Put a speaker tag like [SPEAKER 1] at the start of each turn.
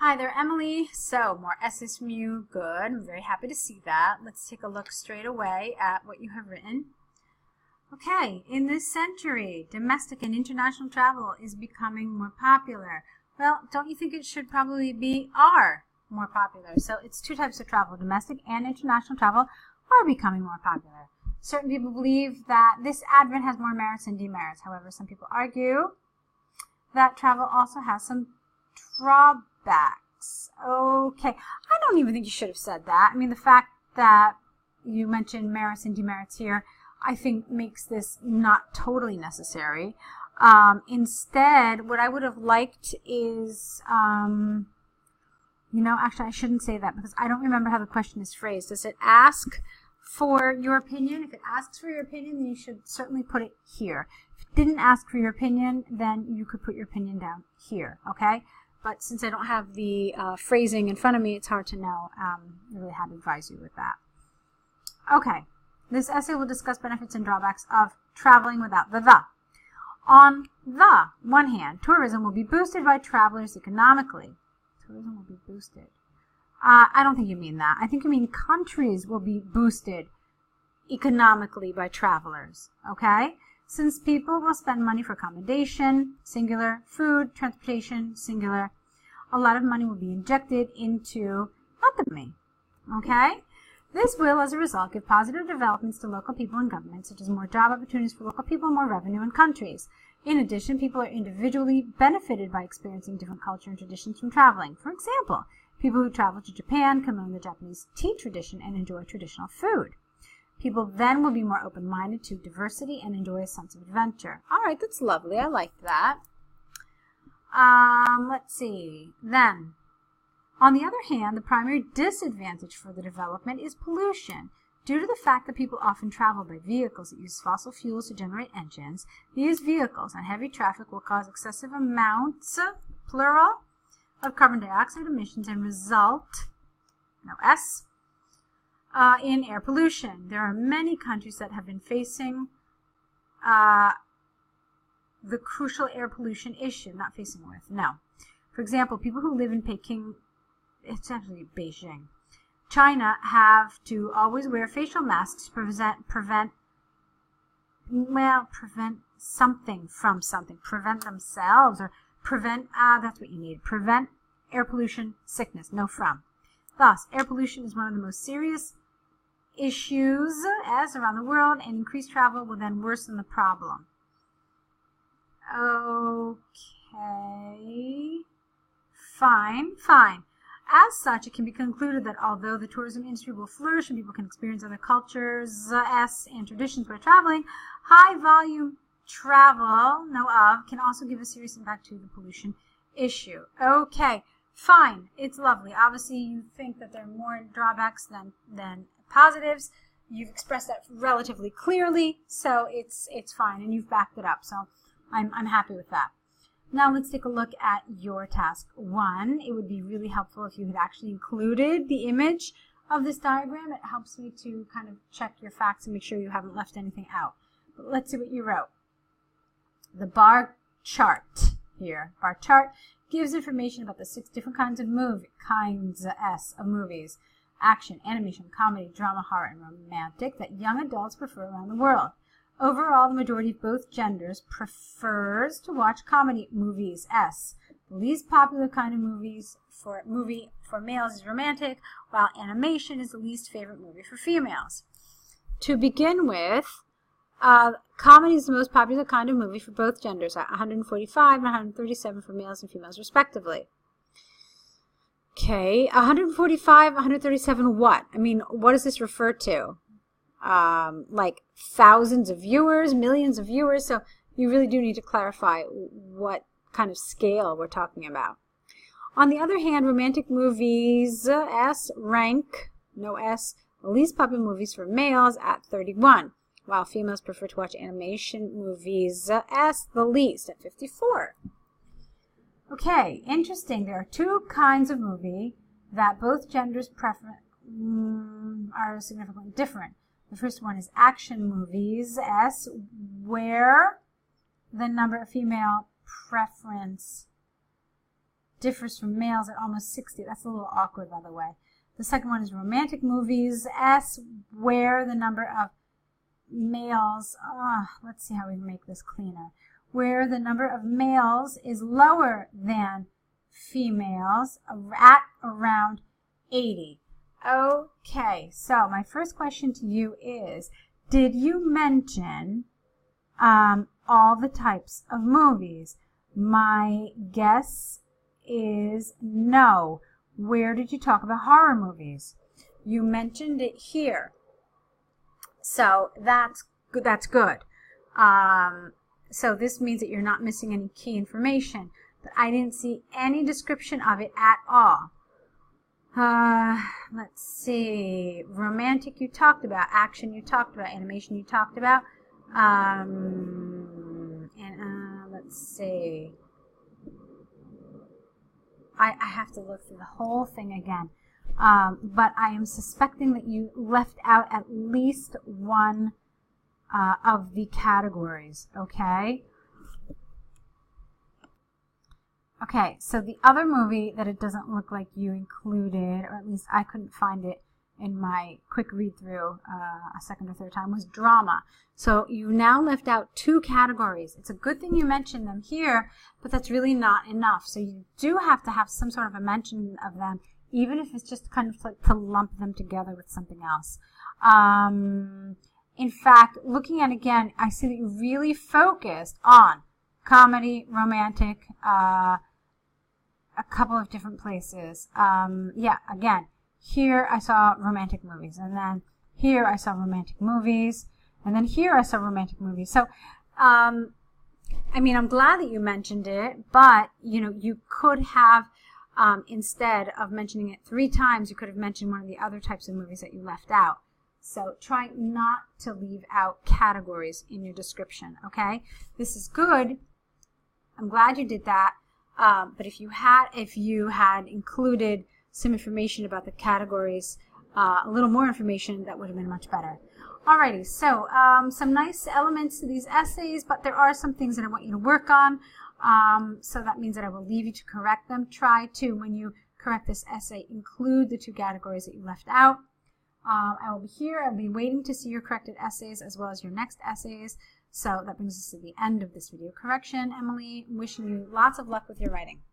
[SPEAKER 1] Hi there, Emily. So, more essays from you. Good. I'm very happy to see that. Let's take a look straight away at what you have written. Okay, in this century, domestic and international travel is becoming more popular. Well, don't you think it should probably be more popular? So it's two types of travel. Domestic and international travel are becoming more popular. Certain people believe that this advent has more merits than demerits. However, some people argue that travel also has some drawbacks. Okay, I don't even think you should have said that. I mean, the fact that you mentioned merits and demerits here, I think makes this not totally necessary. Instead, what I would have liked is, actually I shouldn't say that because I don't remember how the question is phrased. Does it ask for your opinion? If it asks for your opinion, then you should certainly put it here. If it didn't ask for your opinion, then you could put your opinion down here, okay? But since I don't have the phrasing in front of me, it's hard to know really how to advise you with that. Okay, this essay will discuss benefits and drawbacks of traveling without the. On the one hand, tourism will be boosted by travelers economically. Tourism will be boosted. I don't think you mean that. I think you mean countries will be boosted economically by travelers, okay? Since people will spend money for accommodation, singular, food, transportation, singular, a lot of money will be injected into economy, okay? This will, as a result, give positive developments to local people and governments, such as more job opportunities for local people, more revenue in countries. In addition, people are individually benefited by experiencing different culture and traditions from traveling. For example, people who travel to Japan can learn the Japanese tea tradition and enjoy traditional food. People then will be more open-minded to diversity and enjoy a sense of adventure. All right, that's lovely. I like that. Let's see. Then, on the other hand, the primary disadvantage for the development is pollution. Due to the fact that people often travel by vehicles that use fossil fuels to generate engines, these vehicles on heavy traffic will cause excessive amounts, plural, of carbon dioxide emissions and result, in air pollution. There are many countries that have been facing the crucial air pollution issue, not facing with, no. For example, people who live in Peking, it's actually Beijing, China, have to always wear facial masks to prevent something from something, prevent themselves, or prevent, that's what you need, prevent air pollution, sickness, no from. Thus, air pollution is one of the most serious issues around the world, and increased travel will then worsen the problem. Okay, fine. As such, it can be concluded that although the tourism industry will flourish and people can experience other cultures and traditions by traveling, high-volume travel, can also give a serious impact to the pollution issue. Okay, fine. It's lovely. Obviously, you think that there are more drawbacks than positives. You've expressed that relatively clearly, so it's fine, and you've backed it up. So I'm happy with that. Now let's take a look at your task 1. It would be really helpful if you had actually included the image of this diagram. It helps me to kind of check your facts and make sure you haven't left anything out. But let's see what you wrote. The bar chart here. Bar chart gives information about the 6 different kinds of movies. Action, animation, comedy, drama, horror, and romantic that young adults prefer around the world. Overall, the majority of both genders prefers to watch comedy movies. The least popular kind of movie for males is romantic, while animation is the least favorite movie for females. To begin with, comedy is the most popular kind of movie for both genders, at 145 and 137 for males and females respectively. Okay, 145, 137 what? I mean, what does this refer to? Like thousands of viewers, millions of viewers? So you really do need to clarify what kind of scale we're talking about. On the other hand, romantic movies, rank, the least popular movies for males at 31, while females prefer to watch animation movies, the least, at 54. Okay, interesting. There are 2 kinds of movie that both genders are significantly different. The first one is action movies, where the number of female preference differs from males at almost 60. That's a little awkward, by the way. The second one is romantic movies. S, where the number of males, let's see how we make this cleaner. Where the number of males is lower than females at around 80. Okay, so my first question to you is, did you mention all the types of movies? My guess is no. Where did you talk about horror movies? You mentioned it here. So that's good. So this means that you're not missing any key information. But I didn't see any description of it at all. Let's see. Romantic you talked about. Action you talked about. Animation you talked about. Let's see. I have to look through the whole thing again. But I am suspecting that you left out at least one of the categories, okay? Okay, so the other movie that it doesn't look like you included, or at least I couldn't find it in my quick read-through a second or third time, was drama. So you now left out 2 categories. It's a good thing you mentioned them here, but that's really not enough. So you do have to have some sort of a mention of them, even if it's just kind of like to lump them together with something else. In fact, looking at it again, I see that you really focused on comedy, romantic, a couple of different places. Yeah, again, here I saw romantic movies, and then here I saw romantic movies, and then here I saw romantic movies. So, I mean, I'm glad that you mentioned it, but, you know, you could have, instead of mentioning it 3 times, you could have mentioned one of the other types of movies that you left out. So try not to leave out categories in your description, okay? This is good. I'm glad you did that. But if you had included some information about the categories, a little more information, that would have been much better. Alrighty, so some nice elements to these essays, but there are some things that I want you to work on. So that means that I will leave you to correct them. Try to, when you correct this essay, include the 2 categories that you left out. I will be here. I'll be waiting to see your corrected essays as well as your next essays. So that brings us to the end of this video correction. Emily, wishing you lots of luck with your writing.